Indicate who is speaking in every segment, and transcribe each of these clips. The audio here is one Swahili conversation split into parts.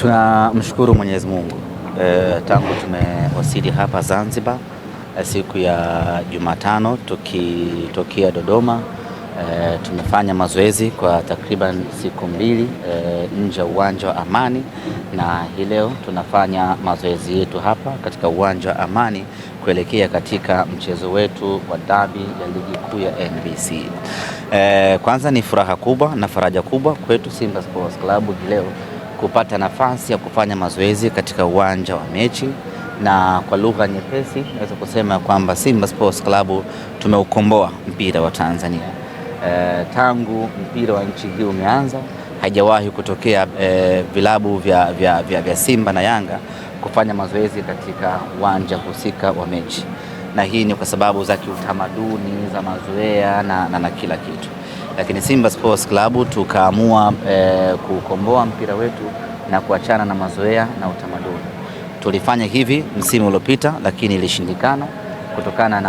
Speaker 1: Tunamshukuru Mwenyezi Mungu tangu tumewasili hapa Zanzibar siku ya Jumatano tukitokea Dodoma. Tumefanya mazoezi kwa takriban siku mbili nje ya uwanja wa Amani, na hii leo tunafanya mazoezi yetu hapa katika uwanja wa Amani kuelekea katika mchezo wetu wa dabi ya ligi kuu ya NBC. Kwanza ni furaha kubwa na faraja kubwa kwetu Simba Sports Club hii leo kupata nafasi ya kufanya mazoezi katika uwanja wa mechi, na kwa lugha nyepesi naweza kusema kwamba Simba Sports Club tumeukomboa mpira wa Tanzania. Tangu mpira wa nchi hii umeanza, haijawahi kutokea vilabu vya Simba na Yanga kufanya mazoezi katika uwanja husika wa mechi, na hii ni kwa sababu za kiutamaduni, za mazoea na kila kitu. Lakini Simba Sports Club tukaamua kukomboa mpira wetu na kuachana na mazoea na utamaduni. Tulifanya hivi msimu uliopita, lakini ilishindikana kutokana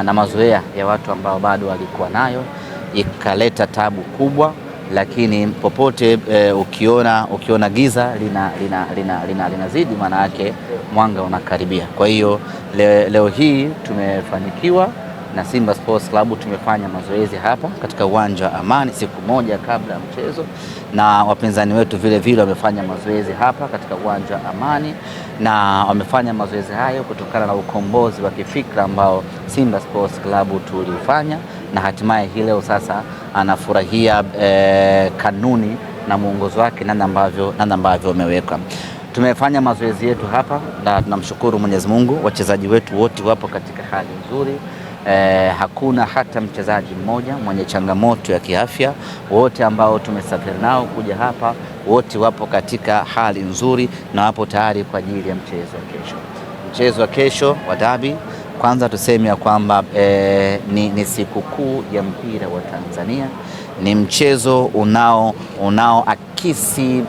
Speaker 1: na mazoea ya watu ambao bado walikuwa nayo, ikaleta tabu kubwa. Lakini popote ukiona giza linazidi, maana yake mwanga unakaribia. Kwa hiyo leo hii tumefanikiwa na Simba Sports Club tumefanya mazoezi hapa katika uwanja wa Amani siku moja kabla ya mchezo, na wapinzani wetu vile wamefanya mazoezi hapa katika uwanja wa Amani, na wamefanya mazoezi hayo kutokana na ukombozi wa kifikra ambao Simba Sports Club tulifanya, na hatimaye hii leo sasa anafurahia kanuni na mwongozo wake namna ambavyo umeweka. Tumefanya mazoezi yetu hapa na tunamshukuru Mwenyezi Mungu, wachezaji wetu wote wapo katika hali nzuri. Hakuna hata mchezaji mmoja mwenye changamoto ya kiafya. Wote ambao tumesafiri nao kuja hapa wote wapo katika hali nzuri na wapo tayari kwa ajili ya mchezo wa kesho. Mchezo wa kesho wa dabi, kwanza tuseme ya kwamba ni sikukuu ya mpira wa Tanzania. Ni mchezo unaoakisi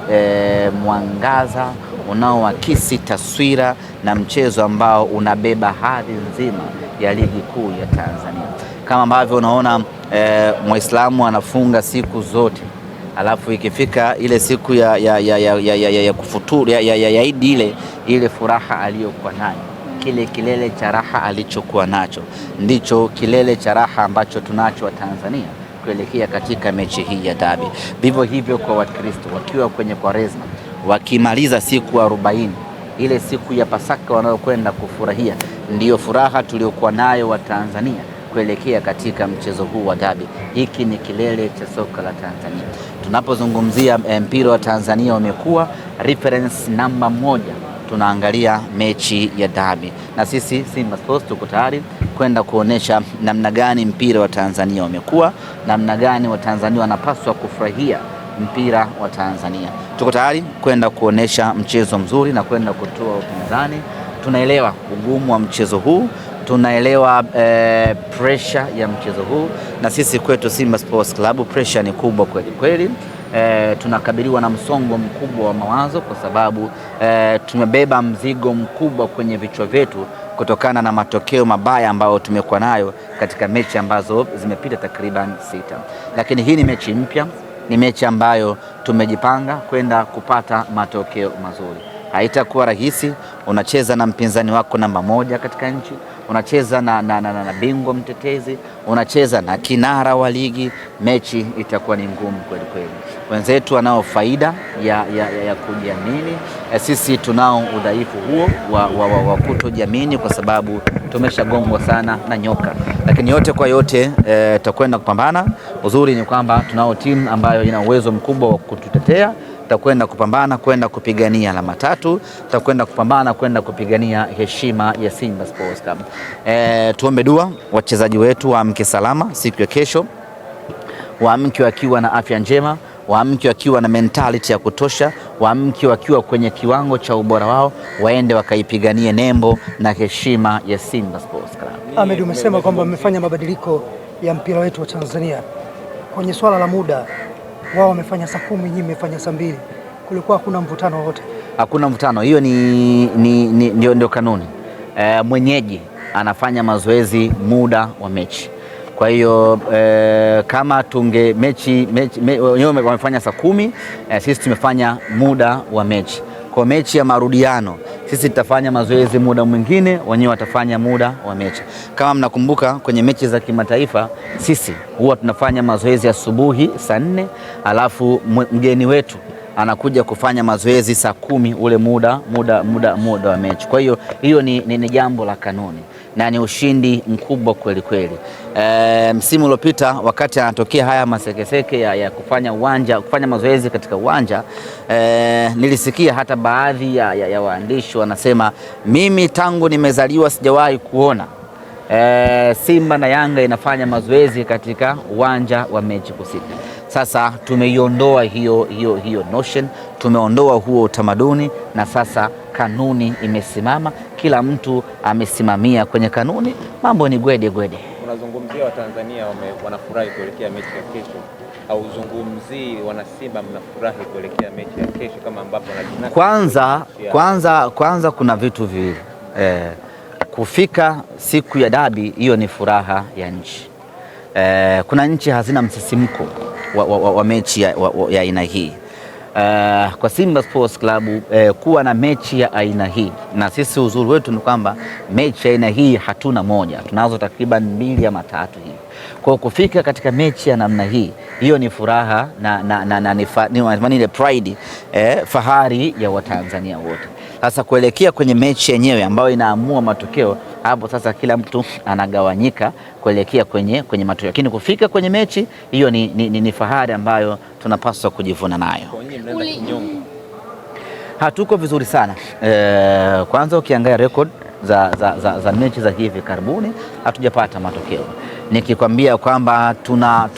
Speaker 1: mwangaza, unaoakisi taswira, na mchezo ambao unabeba hadhi nzima ya ligi kuu ya Tanzania. Kama ambavyo unaona Muislamu anafunga siku zote, alafu ikifika ile siku ya kufuturu ya Idi, ile furaha aliyokuwa nayo, kile kilele cha raha alichokuwa nacho ndicho kilele cha raha ambacho tunacho wa Tanzania kuelekea katika mechi hii ya dabi. Vivyo hivyo kwa Wakristo wakiwa kwenye Kwaresma, wakimaliza siku 40, ile siku ya Pasaka wanayokwenda kufurahia, ndiyo furaha tuliokuwa nayo wa Tanzania kuelekea katika mchezo huu wa dabi. Hiki ni kilele cha soka la Tanzania. Tunapozungumzia mpira wa Tanzania umekuwa reference namba 1, tunaangalia mechi ya dabi, na sisi Simba Sports tuko tayari kwenda kuonesha namna gani mpira wa Tanzania umekuwa, namna gani Watanzania wanapaswa kufurahia mpira wa Tanzania. Tuko tayari kwenda kuonesha mchezo mzuri na kwenda kutoa upinzani. Tunaelewa ugumu wa mchezo huu, tunaelewa pressure ya mchezo huu, na sisi kwetu Simba Sports Club pressure ni kubwa kweli. Tunakabiliwa na msongo mkubwa wa mawazo kwa sababu tumebeba mzigo mkubwa kwenye vichwa vyetu kutokana na matokeo mabaya ambayo tumekuwa nayo katika mechi ambazo zimepita takriban 6. Lakini hii ni mechi mpya, ni mechi ambayo tumejipanga kwenda kupata matokeo mazuri. Haitakuwa rahisi. Unacheza na mpinzani wako namba 1 katika nchi, unacheza na bingwa mtetezi, unacheza na kinara wa ligi. Mechi itakuwa ni ngumu kweli. Wenzetu wanao faida ya kujiamini, sisi tunao udhaifu huo wa kutojiamini kwa sababu tumeshagongwa sana na nyoka. Lakini yote kwa yote tutakwenda kupambana. Uzuri ni kwamba tunao timu ambayo ina uwezo mkubwa wa kututetea. Tutakwenda kupambana kwenda kupigania alama 3, tutakwenda kupambana kwenda kupigania heshima ya Simba Sports Club. Tuombe dua wachezaji wetu waamke salama siku ya kesho, waamke wakiwa na afya njema, waamke wakiwa na mentality ya kutosha, waamke wakiwa kwenye kiwango cha ubora wao, waende wakaipiganie nembo na heshima ya Simba Sports Club.
Speaker 2: Ahmed, umesema kwamba mmefanya mabadiliko ya mpira wetu wa Tanzania. Kwenye swala la muda, wao wamefanya saa 10, nyinyi mmefanya saa 2. Kulikuwa hakuna mvutano wote?
Speaker 1: Hakuna mvutano, hiyo ndio kanuni. Mwenyeji anafanya mazoezi muda wa mechi, Kwa hiyo kama tunge mechi wenyewe wamefanya saa 10, sisi tumefanya muda wa mechi. Kwa mechi ya marudiano sisi tutafanya mazoezi muda mwingine, wenyewe watafanya muda wa mechi. Kama mnakumbuka kwenye mechi za kimataifa sisi huwa tunafanya mazoezi asubuhi saa 4, alafu mgeni wetu anakuja kufanya mazoezi saa 10 ule muda wa mechi. Kwa hiyo hiyo ni jambo la kanuni na ni ushindi mkubwa kweli kweli. Msimu uliopita wakati anatokea haya masekeseke ya kufanya mazoezi katika uwanja, nilisikia hata baadhi ya waandishi wanasema mimi tangu nimezaliwa sijawahi kuona Simba na Yanga inafanya mazoezi katika uwanja wa mechi husika. Sasa tumeiondoa hiyo notion, tumeondoa huo utamaduni, na sasa kanuni imesimama, kila mtu amesimamia kwenye kanuni, mambo ni gwede.
Speaker 3: Unazungumzia Watanzania wanafurahi kuelekea mechi ya kesho, au uzungumzii wanasimba mnafurahi kuelekea mechi ya kesho kama ambapo
Speaker 1: kwanza kuna vitu viwili. Kufika siku ya hiyo ni furaha ya nchi. Kuna nchi hazina msisimko wa mechi ya aina hii. Kwa Simba Sports Club kuwa na mechi ya aina hii, na sisi uzuri wetu ni kwamba mechi ya aina hii hatuna moja, tunazo takriban 2 ama 3 hivi. Kwa kufika katika mechi ya namna hii, hiyo ni furaha ni ile pride, fahari ya Watanzania wote. Sasa kuelekea kwenye mechi yenyewe ambayo inaamua matokeo, hapo sasa kila mtu anagawanyika kuelekea kwenye matokeo, lakini kufika kwenye mechi hiyo ni fahari ambayo tunapaswa kujivuna nayo. Hatuko vizuri sana. Kwanza ukiangalia record za mechi za hivi karibuni hatujapata matokeo. Nikikwambia kwamba tuna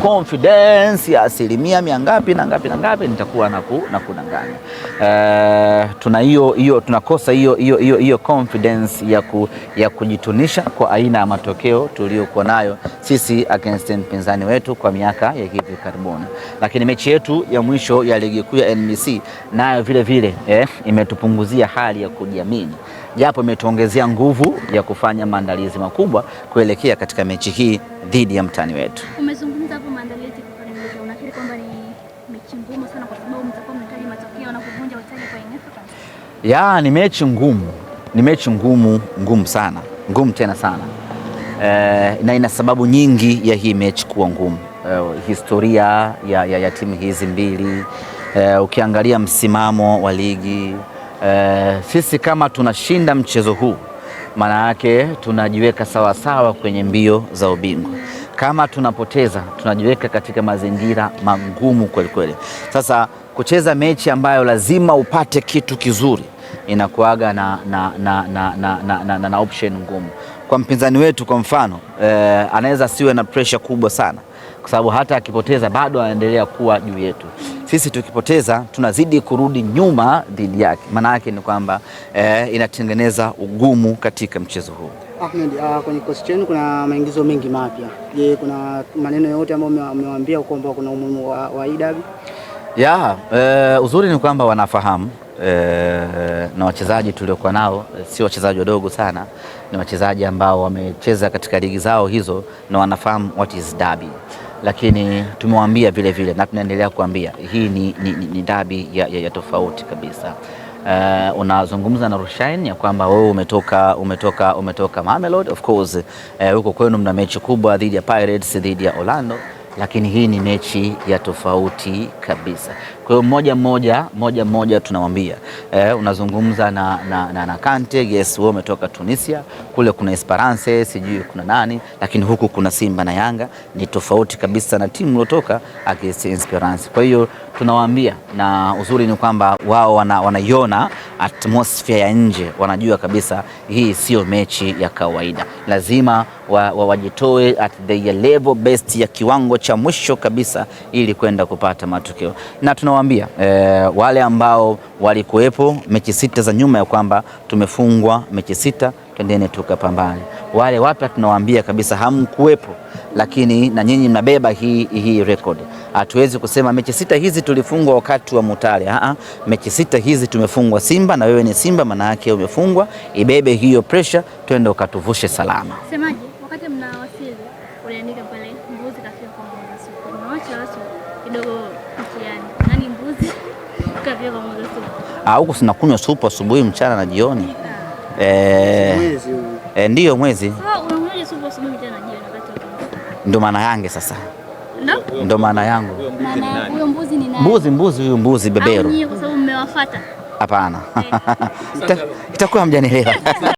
Speaker 1: confidence ya 100% na ngapi nitakuwa nakudanganya. Tunakosa hiyo confidence ya kujitunisha kwa aina ya matokeo tuliyokuwa nayo sisi against mpinzani wetu kwa miaka ya hivi karibuni. Lakini mechi yetu ya mwisho ya ligi kuu ya NBC nayo vile imetupunguzia hali ya kujiamini, japo imetuongezea nguvu ya kufanya maandalizi makubwa kuelekea katika mechi hii dhidi ya mtani wetu.
Speaker 4: Umezungumza hapo maandalizi kwa nini? Unafikiri kwamba ni mechi ngumu sana kwa sababu mtakuwa mnahitaji matokeo na kuvunja utani kwa Yanga?
Speaker 1: Ni mechi ngumu. Ni mechi ngumu sana. Ngumu tena sana. Na ina sababu nyingi ya hii mechi kuwa ngumu. Historia ya timu hizi mbili, ukiangalia msimamo wa ligi, sisi kama tunashinda mchezo huu maana yake tunajiweka sawasawa kwenye mbio za ubingwa. Kama tunapoteza tunajiweka katika mazingira magumu kweli. Sasa kucheza mechi ambayo lazima upate kitu kizuri inakuaga na option ngumu. Kwa mpinzani wetu kwa mfano, anaweza siwe na pressure kubwa sana kwa sababu hata akipoteza bado anaendelea kuwa juu yetu. Sisi tukipoteza tunazidi kurudi nyuma dhidi yake. Maana yake ni kwamba inatengeneza ugumu katika mchezo huu.
Speaker 5: Ahmed, kwenye kosi chenu kuna maingizo mengi mapya. Je, kuna maneno yote ambayo umewaambia kwamba kuna umuhimu wa hii dabi? Uzuri ni kwamba wanafahamu, na wachezaji tuliokuwa nao sio wachezaji wadogo sana, ni wachezaji ambao wamecheza katika ligi zao hizo na wanafahamu what is derby. Lakini tumewaambia vile na tunaendelea kuambia hii ni dabi ya tofauti kabisa. Unazungumza na Rushain ya kwamba wewe umetoka Mamelodi, of course huko kwenu mna mechi kubwa dhidi ya Pirates, dhidi ya Orlando, lakini hii ni mechi ya tofauti kabisa. Kwa hiyo moja tunamwambia, unazungumza na Kante, yes wewe umetoka Tunisia, kule kuna Esperance, sijui kuna nani, lakini huku kuna Simba na Yanga, ni tofauti kabisa na timu iliyotoka against Esperance. Kwa hiyo tunawaambia, na uzuri ni kwamba wao wanaiona atmosphere ya nje, wanajua kabisa hii sio mechi ya kawaida, lazima wajitoe at the level best ya kiwango cha mwisho kabisa ili kwenda kupata matokeo. Na tunawaambia wale ambao walikuwepo mechi 6 za nyuma ya kwamba tumefungwa mechi 6, twendeni tukapambane. Wale wapya tunawaambia kabisa hamkuwepo, lakini na nyinyi mnabeba hii record. Hatuwezi kusema mechi 6 hizi tulifungwa wakati wa Mutale. Mechi 6 hizi tumefungwa Simba, na wewe ni Simba, maana yake umefungwa. Ibebe hiyo pressure, twende ukatuvushe salama.
Speaker 4: Semaji, wakati mnawasili
Speaker 1: Huku sinakunywa supu asubuhi, mchana na jioni. Ndiyo mwezi. Ndio maana yangu sasa. Ndio maana yangu.
Speaker 4: Huyo mbuzi ni nani?
Speaker 1: Mbuzi beberu.
Speaker 4: Kwa sababu mmewafuata.
Speaker 1: Hapana. Itakuwa hamjanielewa.